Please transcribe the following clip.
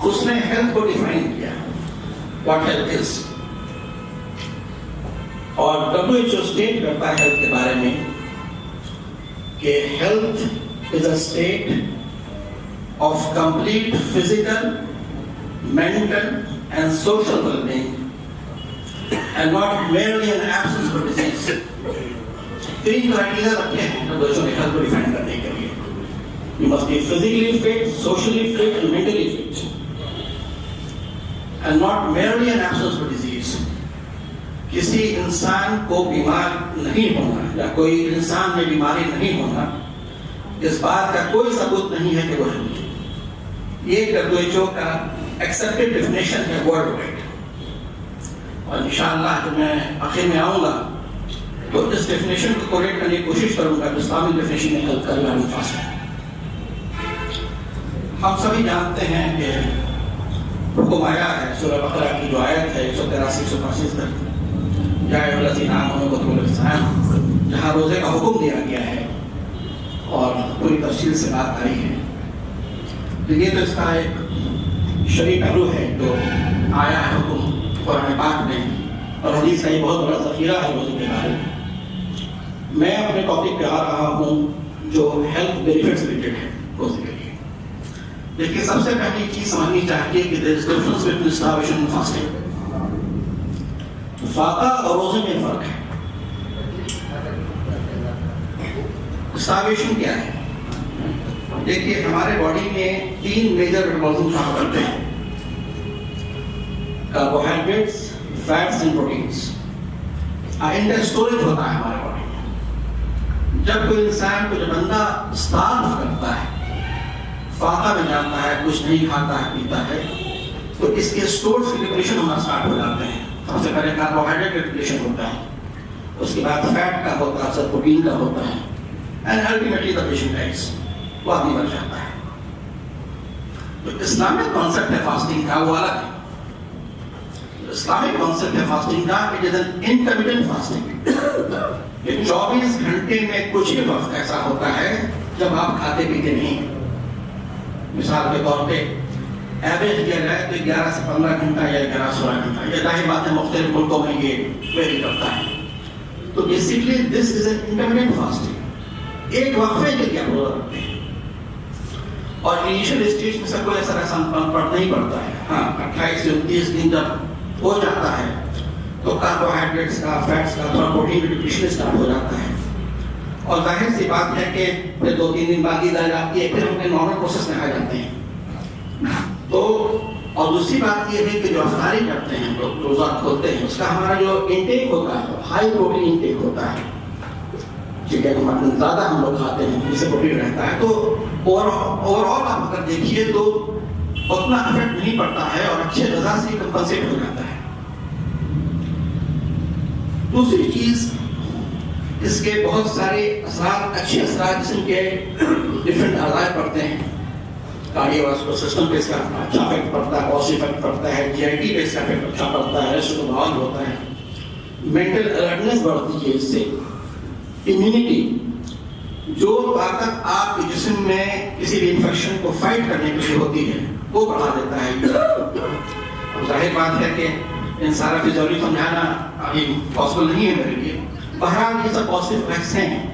اس نے ہیلتھ کو ڈیفائن کیا واٹ ہیلتھ از. اور WHO اسٹیٹ کرتا ہے ہیلتھ کے بارے میں کہ health is a state of complete physical, mental and social well-being and not merely an absence of disease. تین کرائٹیریا رکھے ہیں WHO نے ہیلتھ کو ڈیفائن کرنے کے لیے. You must be physically fit, socially fit and mentally fit and not merely an absence of disease. کسی انسان کو بیمار نہیں ہونا یا کوئی انسان میں بیماری نہیں ہونا اس بات کا کوئی ثبوت نہیں ہے کہ وہ ہیلتھی. یہ WHO کا ایکسپٹڈ ڈیفینیشن ہے ورلڈ وائڈ. اور انشاءاللہ جب میں آخر میں آؤں گا تو اس ڈیفینیشن کو کوریکٹ کرنے کی کوشش کروں گا کہ اسلامی ڈیفینیشن میں ہیلتھ کا ریلیونٹ فاسٹ ہے. ہم سبھی جانتے ہیں کہ حکم آیا ہے سورہ بقرہ کی جو آیت ہے 183-185 تک, یا ایھا الذین آمنوا کتبوا الصیام, جہاں روزے کا حکم دیا گیا ہے اور پوری تفصیل سے بات آئی ہے. تو یہ تو اس کا ایک شرعی پہلو ہے جو آیا ہے حکم قرآن پاک میں, اور حدیث کا یہ بہت بڑا ذخیرہ ہے روزے کے بارے میں. میں اپنے ٹاپک پہ آ رہا ہوں جو ہیلتھ بینیفٹس ریلیٹڈ ہے روزے کے لیے. لیکن سب سے پہلی چیز سمجھنی چاہیے کہ there is difference between starvation and fasting. فاقہ اور روزے میں فرق ہے. starvation کیا ہے؟ دیکھیے ہمارے باڈی میں تین میجر میٹابولزم کام کرتے ہیں, کاربوہائیڈریٹس, فیٹس اینڈ پروٹینس. ان کا اسٹوریج ہوتا ہے ہمارے باڈی میں. جب کوئی انسان کو جب بندہ starve کرتا ہے, فاقہ میں جاتا ہے, کچھ نہیں کھاتا ہے پیتا ہے, تو اس کے اسٹورز کی ڈپلیشن ہونا اسٹارٹ ہو جاتے ہیں. سب سے پہلے کاربوہائیڈریٹ کا ڈپلیشن ہوتا ہے, اس کے بعد فیٹ کا ہوتا ہے, پروٹین کا ہوتا ہے, and ultimately the patient dies, وہ آدمی مر جاتا ہے. تو اسلامک کانسیپٹ ہے فاسٹنگ کا وہ الگ ہے. اسلامک کانسیپٹ ہے فاسٹنگ کا it is an intermittent fasting. یہ 24 گھنٹے میں کچھ ہی وقت ایسا ہوتا ہے جب آپ کھاتے پیتے نہیں. مثال کے طور پہ ایوریج کیا جائے تو 11 سے 15 گھنٹہ یا 11-16 گھنٹہ. یہ ظاہر بات ہے مختلف ملکوں میں یہ ویری کرتا ہے. تو basically this is an intermittent fasting. ایک وقفے کے لیے آپ روزہ رکھتے ہیں, اور انیشیل اسٹیج میں سب کو ایسا نہیں پڑتا ہے. ہاں 28 سے 29 دن جب ہو جاتا ہے تو کاربوہائیڈریٹس کا, فیٹس کا, تھوڑا پروٹین کا ڈپلیشن اسٹارٹ ہو جاتا ہے. اور ظاہر سی بات ہے کہ پھر 2-3 دن بعد عید آ جاتی ہے, پھر ہم اپنے نارمل پروسیس میں آ جاتے ہیں. تو اور دوسری بات یہ ہے کہ جو افطاری کرتے ہیں, روزہ کھولتے ہیں, اس کا ہمارا جو انٹیک ہوتا ہے ہائی پروٹین انٹیک ہوتا ہے. ٹھیک ہے, زیادہ ہم لوگ کھاتے ہیں جس سے پروٹین رہتا ہے. تو اوور آل آپ اگر دیکھیے تو اتنا افیکٹ نہیں پڑتا ہے اور اچھے غذا سے کمپنسیٹ ہو جاتا ہے. دوسری چیز, اس کے بہت سارے اثرات, اچھے اثرات جسم کے ڈفرینٹ اعضاء پڑتے ہیں. کارڈیو واسکولر سسٹم پہ اس کا اچھا افیکٹ پڑتا ہے, پازیٹیو افیکٹ پڑتا ہے. جی آئی ٹی پہ اس کا افیکٹ اچھا پڑتا ہے, ریسٹ کو بحال ہوتا ہے. مینٹل الرٹنس بڑھتی ہے اس سے. امیونٹی, جو طاقت آپ کے جسم میں کسی بھی انفیکشن کو فائٹ کرنے کے لیے ہوتی ہے وہ بڑھا دیتا ہے. ظاہر بات ہے کہ ان سارا فزیولوجی سمجھانا ابھی پاسبل نہیں ہے میرے لیے. بہرحال یہ سب پازیٹیو افیکٹس ہیں.